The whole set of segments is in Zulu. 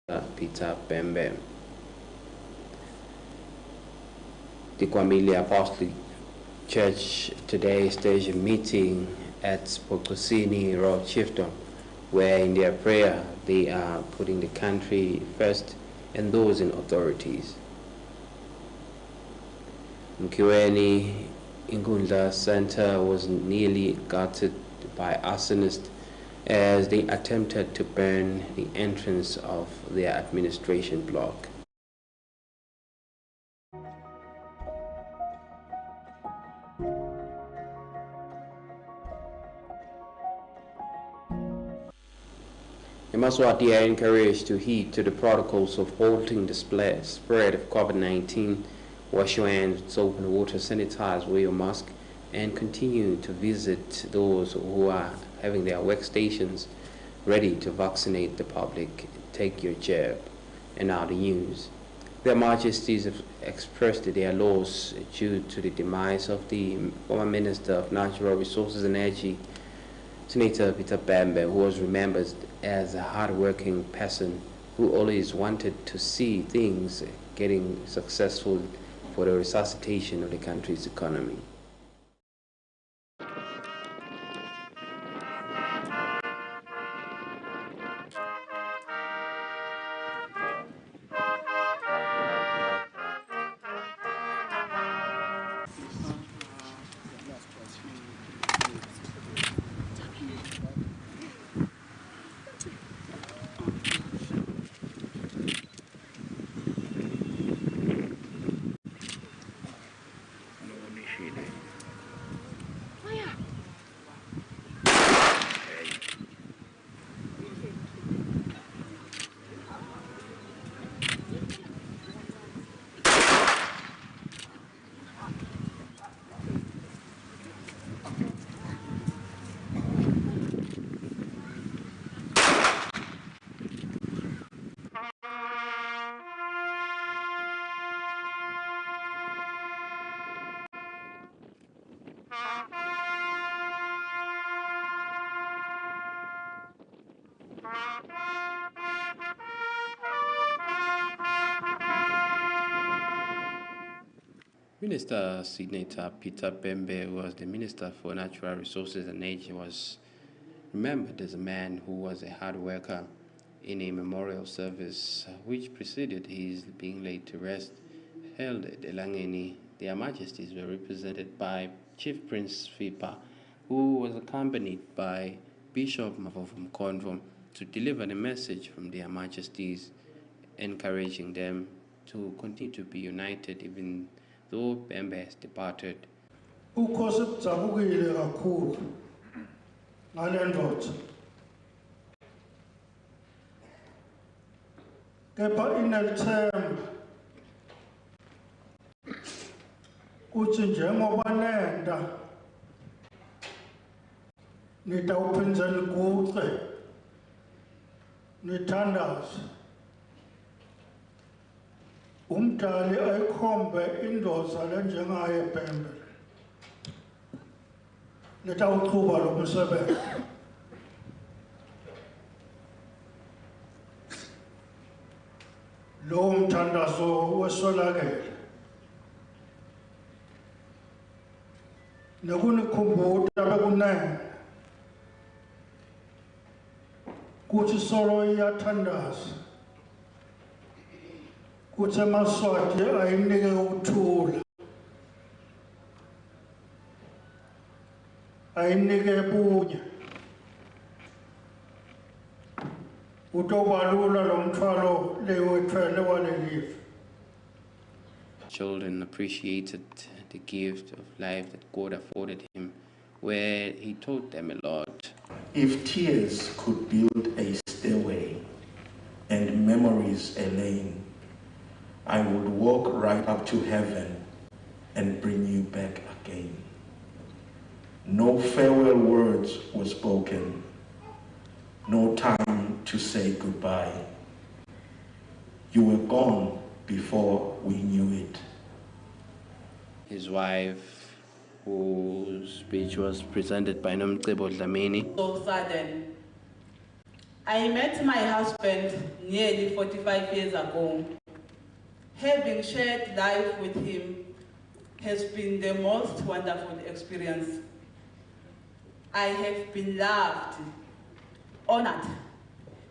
Peter Bembe. The Kwamili Apostolic Church today staged a meeting at Pokosini Road, Chifton, where in their prayer they are putting the country first and those in authorities. Mkiweni Ingunda Center was nearly gutted by arsonists as they attempted to burn the entrance of their administration block. Yemaswati are encouraged to heed to the protocols of halting the spread of COVID-19, wash your hands with soap and water, sanitize, wear your mask, and continue to visit those who are having their workstations ready to vaccinate the public. Take your jab. And now the news. Their Majesties have expressed their loss due to the demise of the former Minister of Natural Resources and Energy, Senator Peter Bembe, who was remembered as a hard-working person who always wanted to see things getting successful for the resuscitation of the country's economy. Minister Senator Peter Bembe, who was the Minister for Natural Resources and Energy, was remembered as a man who was a hard worker in a memorial service which preceded his being laid to rest, held at Elangeni. Their Majesties were represented by Chief Prince Fipa, who was accompanied by Bishop Mavovo Mkondvo to deliver the message from their Majesties, encouraging them to continue to be united even though Bembe has departed. Ukhosi kujabukile kakhulu ngale ndoda. Kepha inelithemba kuthi njengoba nenda nitawuphindze niguqe nithandaze umdali ayikhombe indoda lenjengaye Bembe letawuqhuba lo msebenzi. Lo mthandazo weswelakele nekunikhumbuta bekunene kuthi solo iyathandaza kuthi eMaswati ayinike ukuthula, ayinike bunye utobalula lo mthwalo lewethwele walelive. Children appreciated the gift of life that God afforded him, where he taught them a lot. If tears could build a stairway and memories a lane, I would walk right up to heaven and bring you back again. No farewell words were spoken, no time to say goodbye. You were gone before we knew it. His wife, whose speech was presented by Nomcebo Dlamini. So sudden, I met my husband nearly 45 years ago. Having shared life with him has been the most wonderful experience. I have been loved, honored,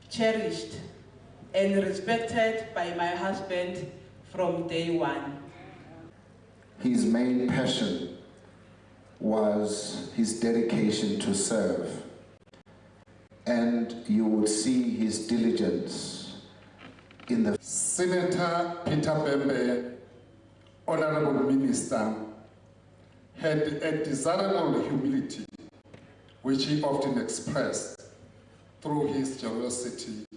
cherished, and respected by my husband from day one. His main passion was his dedication to serve, and you would see his diligence in the... Senator Peter Bembe, Honorable Minister, had a desirable humility which he often expressed through his generosity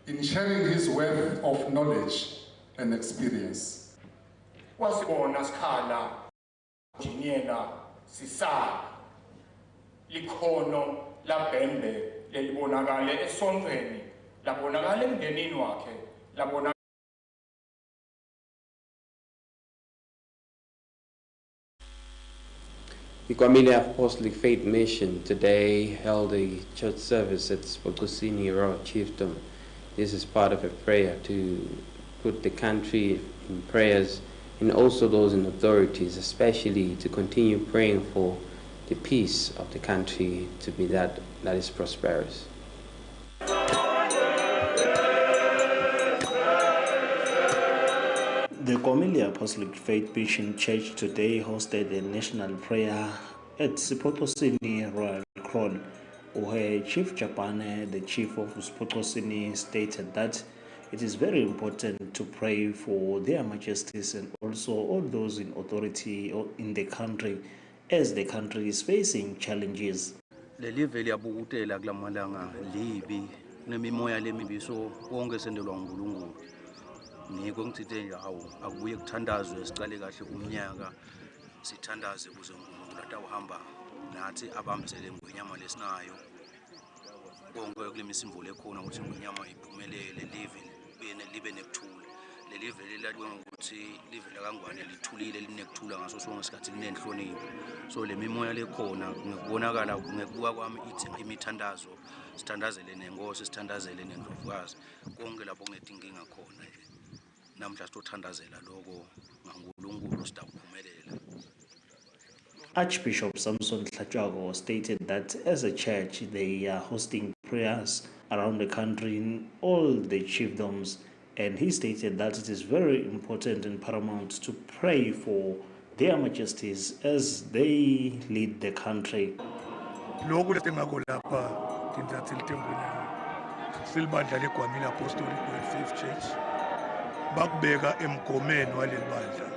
in sharing his wealth of knowledge and experience. Wasibona sikhala njiniyena sisala likhono laBhembe lelibonakala esontweni labonakala emndenini wakhe labonakala. The Kwamile Apostolic Faith Mission today held a church service at Spokosini Road Chiefdom. This is part of a prayer to put the country in prayers, and also those in authorities, especially to continue praying for the peace of the country to be that is prosperous. The Kwamile Apostolic Faith Mission Church today hosted a national prayer at Spokosini Royal Crown, where Chief Japane, the chief of Spokosini, stated that it is very important to pray for their majesties and also all those in authority in the country, as the country is facing challenges. Lelive liyabukutela kulamalanga libi nemimoya lemibi so konke sendelwa nguNkulunkulu. Ngikho ngithithe nje hawu akubuye kuthandazwe sicale kahle umnyaka sithandaze kuze uNkulunkulu atawuhamba nathi abambisele ngwenyama lesinayo konke kulemisimvolo ekhona ukuthi ngwenyama iphumelele libe nekuthula. Lelive lelaliwe ngokuthi live lakangwane lithulile linekuthula ngaso sonke isikhathi linenhlonipho. So lemimoya lekhona ngikubonakala ngekubuka kwami ithi imithandazo sithandazele nenkosi sithandazele nendlovukazi konke lapho kunedinkinga khona nje namhla sitothandazela lokho ngaNkulunkulu sitaphumelela. Archbishop Samson Tlhatshago stated that as a church they are hosting prayers around the country in all the chiefdoms, and he stated that it is very important and paramount to pray for their majesties as they lead the country. Lokhu lesingakho lapha tinzathile tengonyama silibandla leGwamile Apostolic Faith Church bakubeka emgomeni waleli bandla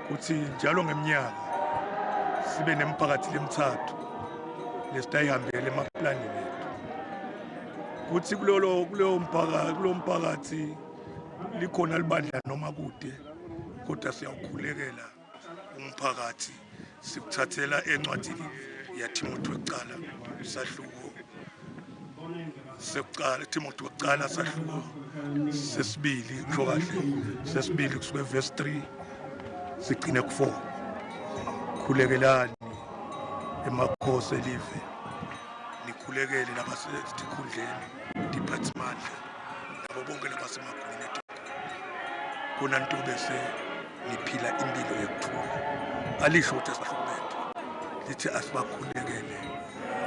kuthi njalo ngeminyaka sibe nemphakathi lemithathu lesitayihambele emaplanini ethu kuthi kulo mphakathi likhona libandla noma kude kodwa siyawukhulekela umphakathi sikuthathela encwadini yaThimothi wekuqala isahluko sekuqala Timothy wekuqala sahluko sesibili kusho kahle sesibili kusuka verse 3 sigcine ku4 khulekelani emakhosi elive nikhulekele labasesikhundleni diphathimandla nabo bonke labasemagunyeni ethu kuna nto bese niphila impilo yekuthula alisho ukuthi asihlubethe lithi asibakhulekele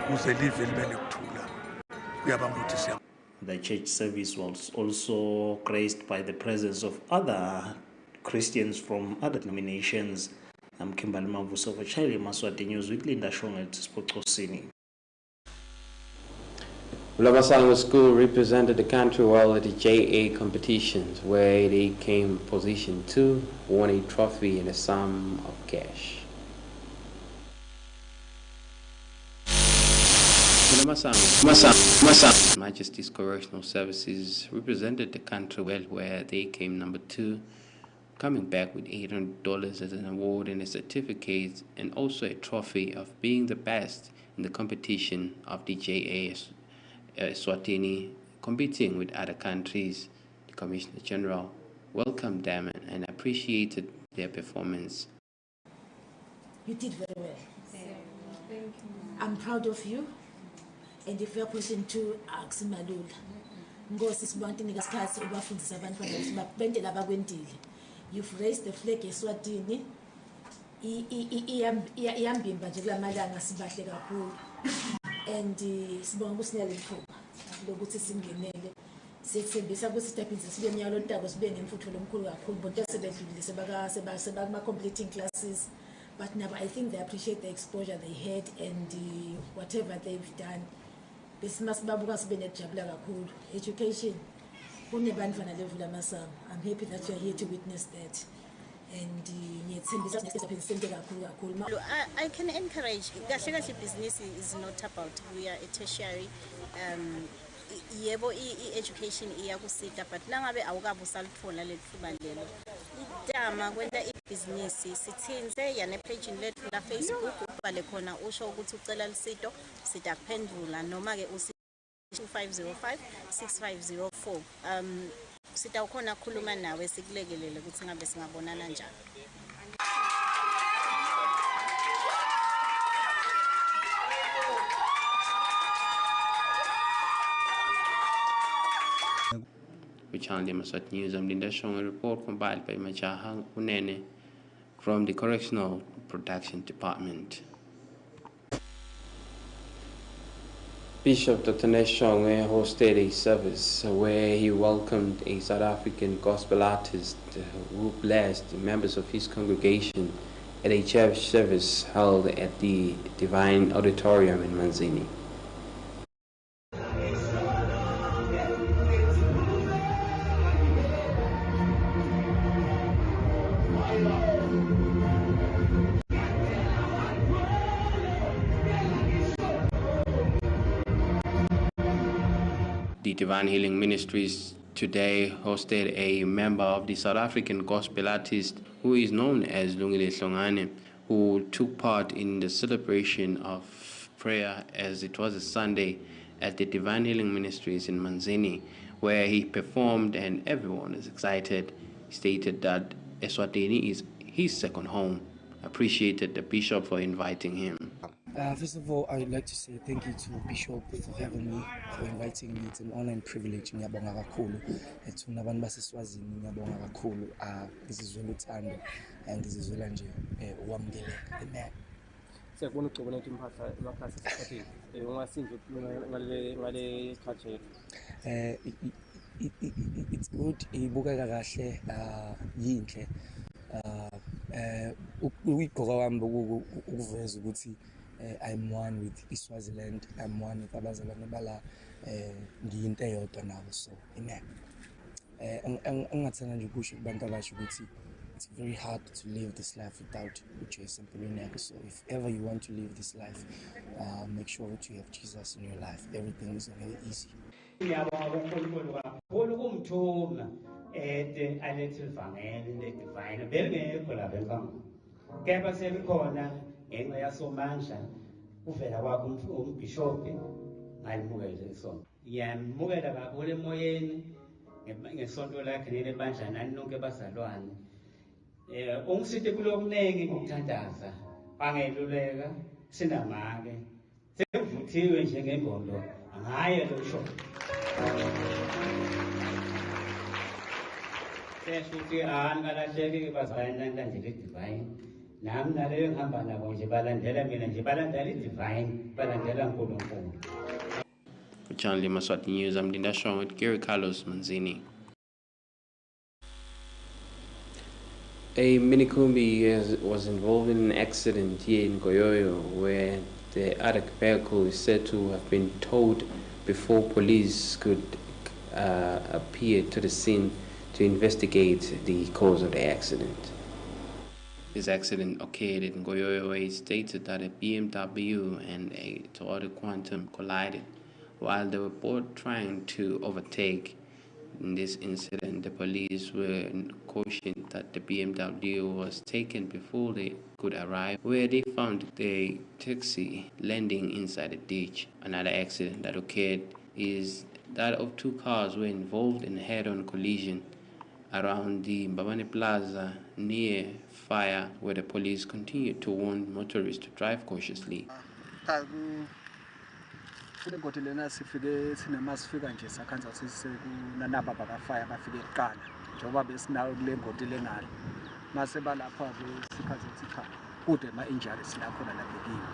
kuze live libe nekuthula kuyabanga ukuthi siya. The church service was also graced by the presence of other Christians from other denominations. I'm Kimberly Mavuso for Yemaswati News Weekly Ndashong at Spokosini. Ulabasango School represented the country well at the JA competitions, where they came position 2, won a trophy and a sum of cash. Majesty's Correctional Services represented the country well, where they came number 2, coming back with $800 as an award and a certificate, and also a trophy of being the best in the competition of the JA ESWATINI, competing with other countries. The Commissioner General welcomed them and appreciated their performance. You did very well. Thank you. I'm proud of you. And if your question 2 asks Malula, Ngosi Sibantini Gaskasi ubafundisa abantwana ukuthi bapendele abakwendile. You've raised the flag eSwatini. Iyambimba nje kulamalanga sibahle kakhulu. And sibonga ukusinika lethuba lokuthi singenele. Siyethembisa ukuthi sidaphindze sibe emnyaka lontako sibe nemfutho lomkhulu kakhulu bonke sebedlulile sebakuma completing classes. But now I think they appreciate the exposure they had and whatever they've done. Education. I'm happy that you're here to witness that. And I can encourage. Business is not about we are a tertiary. Education iyakusita but nangabe awukabusaluthola lethuba lelo idama kwenta ibhizinisi sithinze yana page lethu la Facebook ubhale khona usho ukuthi ucela lisito sitakuphendula noma ke 2505 6504 sitawukhona khuluma nawe sikulekelele ukuthi ngabe singabonana njani. Channel Yemaswati News. I'm Linda showing a report compiled by Machaha Unene from the Correctional Protection Department. Bishop Dr. Neshongwe hosted a service where he welcomed a South African gospel artist who blessed members of his congregation at a church service held at the Divine Auditorium in Manzini. The Divine Healing Ministries today hosted a member of the South African gospel artist who is known as Lungile Hlongane, who took part in the celebration of prayer as it was a Sunday at the Divine Healing Ministries in Manzini, where he performed and everyone is excited. He stated that Eswatini is his second home. Appreciated the bishop for inviting him. First of all, I would like to say thank you to Bishop for having me, for inviting me. It's an honor and privilege. Ngiyabonga kakhulu. Nabantu baseSwazini ngiyabonga kakhulu. This is uthando and this is nje ukwamkeleka. Amen. Siyabona ugcobona impahla amakhasi esikhathini. Ungasinje ngale culture. It's good. Ibukeka kahle yinhle. Uyigqoka wami ukuveza ukuthi I'm one with Swaziland, I'm one with abazalwane bala ngiyinto eyodwa nabo, so amen. Angathanda nje ukusho kubantu abasho ukuthi it's very hard to live this life without uJesu empilweni yakho. So if ever you want to live this life, make sure that you have Jesus in your life. Everything is very easy. Ngiyabonga kuNkulunkulu kakhulu kumthuma alethivangeli le-divine belingekho lapha enkangala kepha selikhona ngenxa yasomandla uvela kwakho umbhishophi ngalimukele isonto. Ngiyamukela kakhulu emoyeni ngesonto lakhe nelebandla nani nonke bazalwane. Ungisithe kulokuningi ngokuthandaza bangeluleka sinamake sevuthiwe njengembondo ngaye lo shophi. Seshuthi angalahleki bazalwane landela i-divine. Nami naleyo ngihamba nabo nje balandela mina nje balandela i-divine balandela uNkulunkulu. For Channel Yemaswati News, I'm Linda Shaw with Gary Carlos Manzini. A minikumbi was involved in an accident here in Goyoyo where the other vehicle is said to have been towed before police could appear to the scene to investigate the cause of the accident. This accident occurred in Goyoyo where it stated that a BMW and a Toyota Quantum collided while they were both trying to overtake. In this incident, the police were cautioned that the BMW was taken before they could arrive, where they found the taxi landing inside a ditch. Another accident that occurred is that of two cars were involved in a head-on collision around the Mbabane Plaza near Fire, where the police continued to warn motorists to drive cautiously. Funa ingoti lena sifike sinema sifika nje sakhanza sisekunanaba bakafaya bafike kuqala njengoba besinayo kule ngoti lengalo mase balapha ke sikhathi ethi cha kude ama injuries la khona labekiwe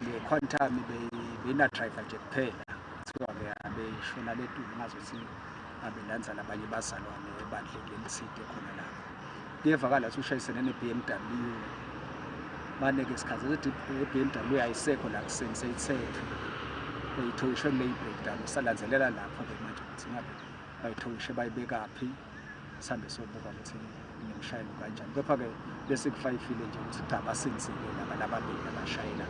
le quantum beyina driver nje kuphela kuthiwa ke abeshona letulo ngazothi abelanza labanye bazalwane ebandleni leliside khona la kuyevakala ushayisene ne-BMW manje-ke isikhathi ukuthi i-BMW ayisekho la kuseni seyithethe beyithoyishe kule breakdown salandzelela lapho-ke manje ukuthi ngabe bayithoyishe bayibekaphi sihambe sobuka ukuthi nemshayelo kanjani kepha-ke bese kufayifile nje ukuthi cha basinzile lababili abashayela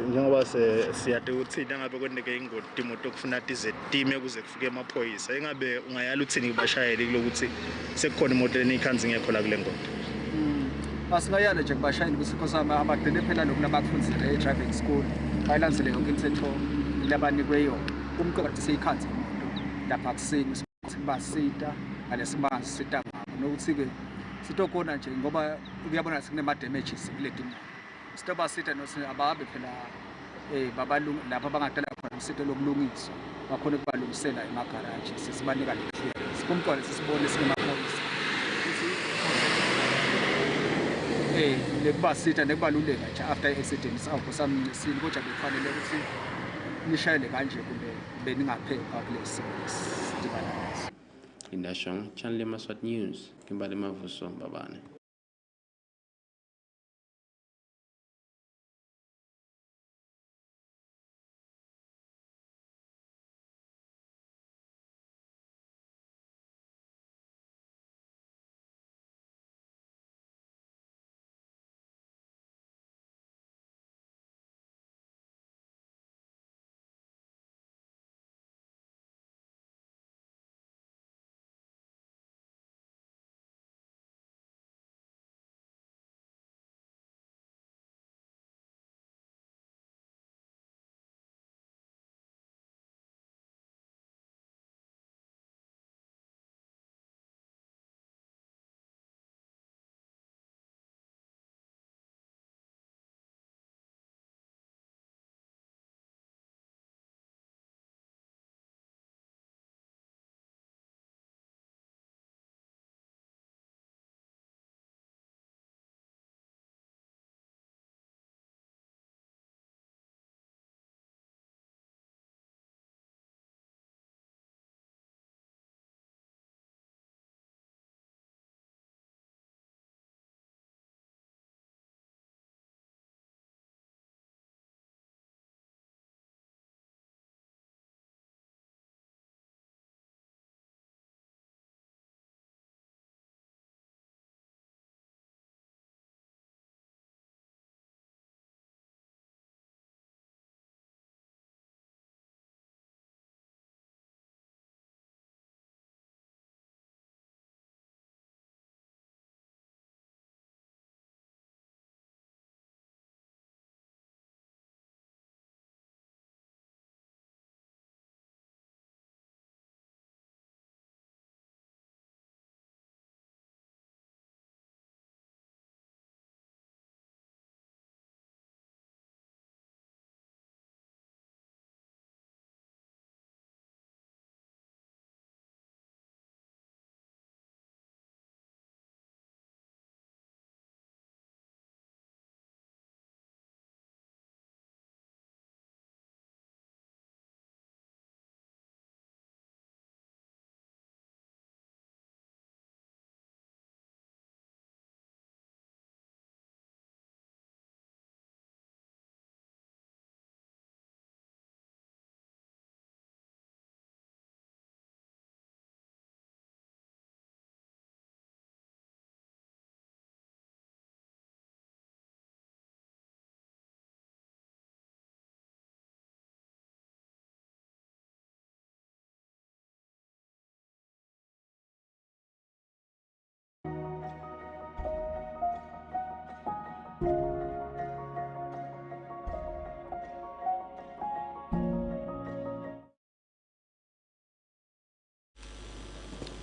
njengoba siyade uthini ngabe kwendeke ingoti imoto kufuna tize time kuze kufike amaphoyisa engabe ungayala uthini kubashayeli kulokuthi sekukhona imoto lenikhanzi ngekho la kule ngoti asingayala nje kubashayeli ukuthi khosama abagcine phela lokhu labafundzile e-driving school bayilandzele yonke imithetho labanikwe yona umqoqo seyikhanzi imoto lapha kuseni sibasita ngalesibanga sisita ngabo nokuthi-ke sitokhona nje ngoba kuyabona sekunema-damages kule timoto sitobasita nokuthi abahambe phela lapha abangadala khona usito lokulungiswa bakhona ukubalungisela emagaraji sesibanika le clearance kumqondo sisibone sinemaphoyisa nekubasita nekubaluleka nje after i-accident sakho samncisile kodwa bekufanele ukuthi nishayele kanje kumbe beningaphepha kule simo sidibana naso. Indashong Channel Yemaswati News Kimbali Mavuso Babane.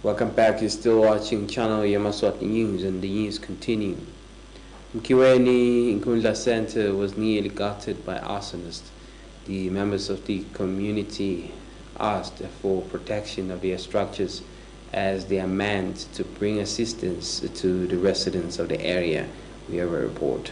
Welcome back. You're still watching Channel Yemaswati News, and the news continue. Mkiweni Nkundla Center was nearly gutted by arsonists. The members of the community asked for protection of their structures as they are meant to bring assistance to the residents of the area. We have a report.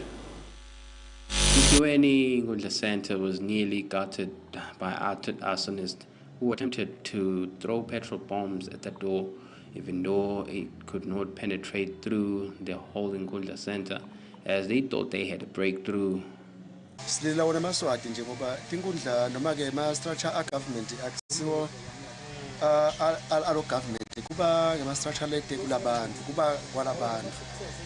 The Ngundla Center was nearly gutted by arsonists who attempted to throw petrol bombs at the door, even though it could not penetrate through the whole Ngundla Center, as they thought they had a breakthrough. Silila wona Yemaswati nje ngoba tinkundla noma ke ma structure a government akusiwo alo government kuba ngama structure lete kulabantu kuba kwalabantu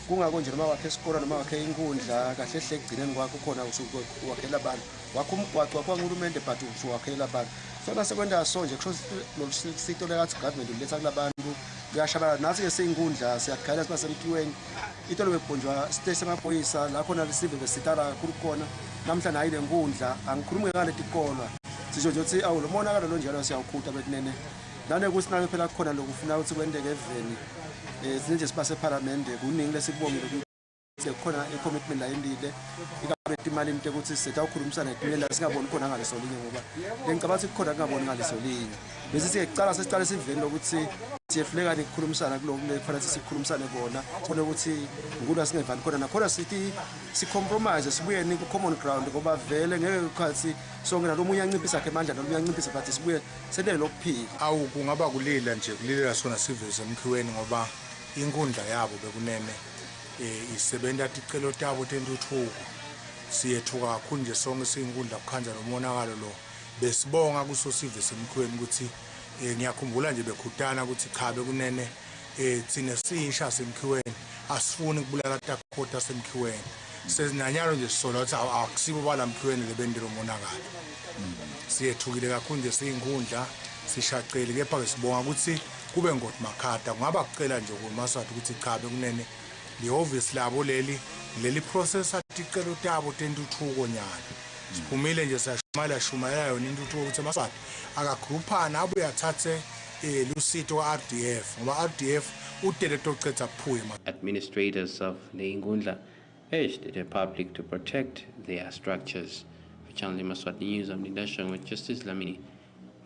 kungako nje noma wakhe isikole noma wakhe inkundla kahle hle egcineni kwakho khona usuku wakhela abantu wakho umgwaqo wakho ngurhulumente but usuwakhela abantu so nasekwenda so nje kusho losito lekathi government uletha kulabantu kuyashabala nathi ke seyinkundla siyakhala sibasemkiweni itolo bebhonjwa state semaphoyisa la khona lesive besitala kakhulu khona namhla nayi le nkundla angikhulume ngale tikolwa sisho nje ukuthi awu lo monakalo lo njalo siyawukhuta bekunene nane kusinake phela khona lokufuna ukuthi kwendeke eveni sinje sibase parliament kuningi lesikubongile ukuthi khona i-commitment la yindile ikabe imali into ukuthi setha ukukhulumisana netimela singaboni khona ngaleso linye ngoba ngicabanga ukuthi khona kungaboni ngaleso linye bese sicala sesicala siveni lokuthi siyehluleka ukukhulumisana kulo kufanele sikhulumisane bona khona ukuthi ngula singevani khona nakhona sithi si-compromise sibuye ku common ground ngoba vele ngeke ukhathi sonke nalomunye anciphisa akhe amandla nalomunye anciphisa but sibuye selele lokuphila awu kungaba kulila nje kulilela sona siveze emkhiweni ngoba inkundla yabo bekunene isebenta ticelo tabo tentuthuko siyethuka kakhulu nje sonke siyinkundla kukhanja nomonakalo lo besibonga kuso siveze emkhiweni ukuthi ngiyakhumbula nje bekhutana ukuthi cha bekunene thina sisha semkhiweni asifuni ukubulala takhota semkhiweni sezinanyalo nje sisola ukuthi akusibo balamkhiweni lebendelo monakalo siyethukile kakhulu nje siyinkundla sishacele kepha ke sibonga ukuthi kube ngoti makhata kungaba kucela nje kuMaswati ukuthi cha bekunene lioffice labo leli process aticelo tabo tentuthuko nyana siphumile nje shumela yona intuthuko ukuthi Maswati akagrouphana abuye athathe lusito RDF ngoba RDF udirector ocetha kuphuye. Administrators of the Ngundla urged the public to protect their structures. For Channel Yemaswati News, I'm Nidashang with Justice Lamini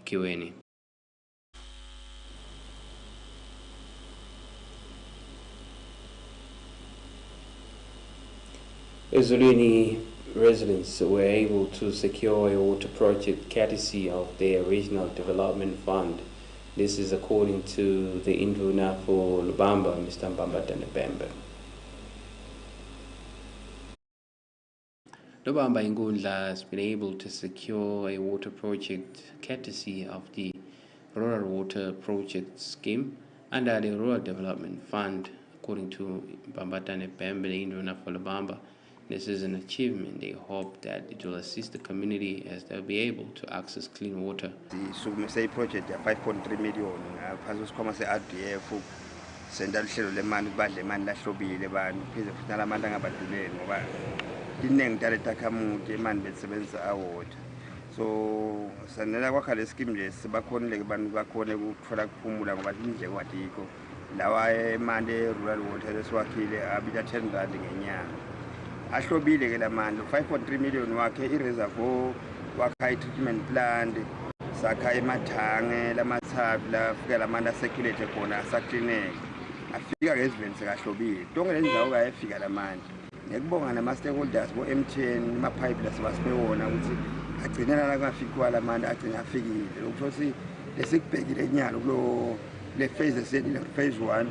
Kiweni. ESWATINI residents were able to secure a water project courtesy of their Regional Development Fund. This is according to the Induna for Lubamba, Mr. Mbambatanebembe. Lubamba Ngundla has been able to secure a water project courtesy of the Rural Water Project Scheme under the Rural Development Fund, according to Mbambatanebembe, the Induna for Lubamba. This is an achievement. They hope that it will assist the community as they'll be able to access clean water. The project ya 5.3 million phasi sikhoma se-RDF senda lihlelo lemali badle imali lahlobile abantu pheze futhi nalamandla angabadluleli ngoba iningi tale takhamuti imali besebenzisa awota so sanela kwakha le scheme nje sibakhonile abantu bakhone ukuthola kuphumula ngoba indleko adikho lawa imali rural water esiwakhile abita 10 rand ngenyanga ahlobile ke lamandla 5.3 million wakhe ireservoir wakha i-treatment plant sakha emathange lamathabi lafika lamandla circulate khona asaklineke afika ngeziveni sekahlobile tonke lendawo kayefika lamandla ngekubonga nama-stakeholders bo-MTN amapipe lasebasibewona ukuthi agcinela la kungafiki kwalamandla agcine afikile lokusho ukuthi lesikubhekile nyalo kulo le phase esiyendile phase 1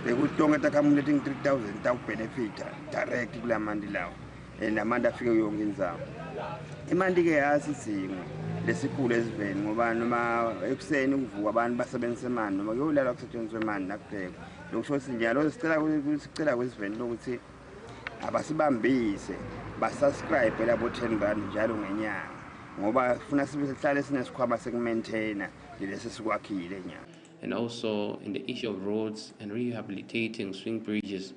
bekutonke takhamuti letingi 3000 tawubenefita direct kulamandi lawo namandi afike yonke indzawo imandi ke yasizimo lesikhulu eziveni ngoba noma ekuseni kuvuka abantu basebenzisa imali noma kuyolala kusetshenziswa imali nakupheka lokusho ukuthi njalo sicela kwesiveni lokuthi abasibambise basubscribe labo 10 rand njalo ngenyanga ngoba funa sihlale sinesikhwama sekumaintaina lesi sikwakhile nyanga. And also in the issue of roads and rehabilitating swing bridges,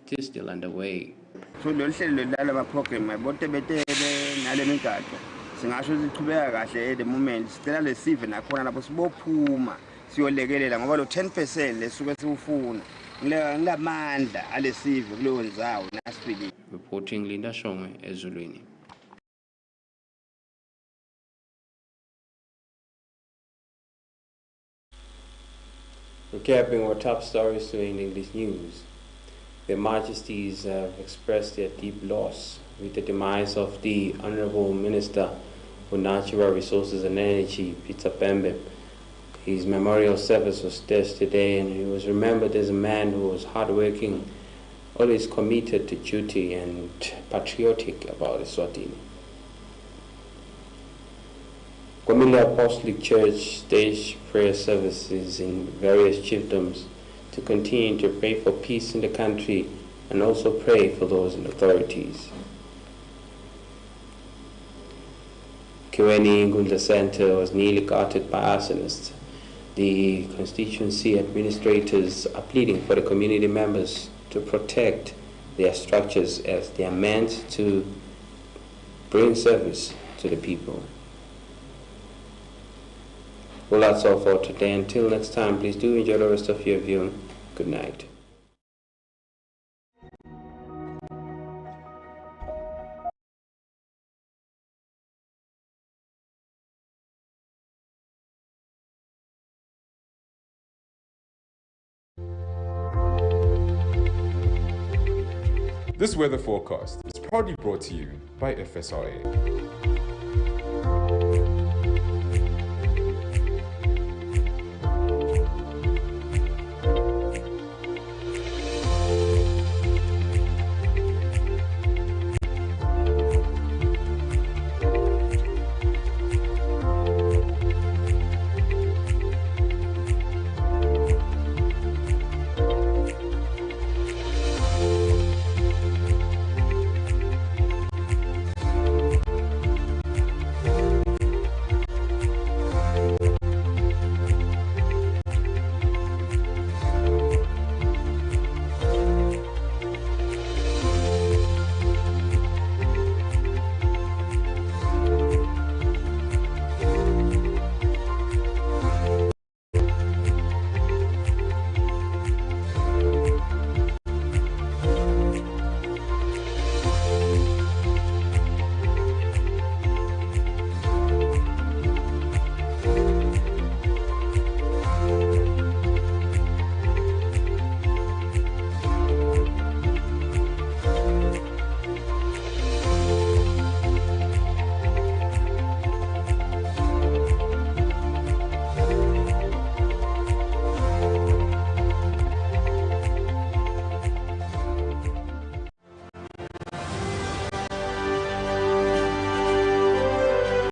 it is still underway. So lo hlelo lala ma program bonke betele nale migaqo singasho siqhubeka kahle at the moment sicela lesive nakhona lapho sibophuma siyolekelela ngoba lo 10% lesuke siufuna ngilamandla alesive kuleyo ndzawo nasifiki. Reporting Linda Shongwe, ESWATINI. Recapping our top stories today in English news. Their Majesties have expressed their deep loss with the demise of the Honorable Minister for Natural Resources and Energy, Peter Pembe. His memorial service was staged today, and he was remembered as a man who was hardworking, always committed to duty and patriotic about Eswatini. Kwamile Apostolic Church staged prayer services in various chiefdoms to continue to pray for peace in the country and also pray for those in authorities. Kiweni Ngundla Center was nearly gutted by arsonists. The constituency administrators are pleading for the community members to protect their structures as they are meant to bring service to the people. Well, that's all for today. Until next time, please do enjoy the rest of your viewing. Good night. This weather forecast is proudly brought to you by FSRA.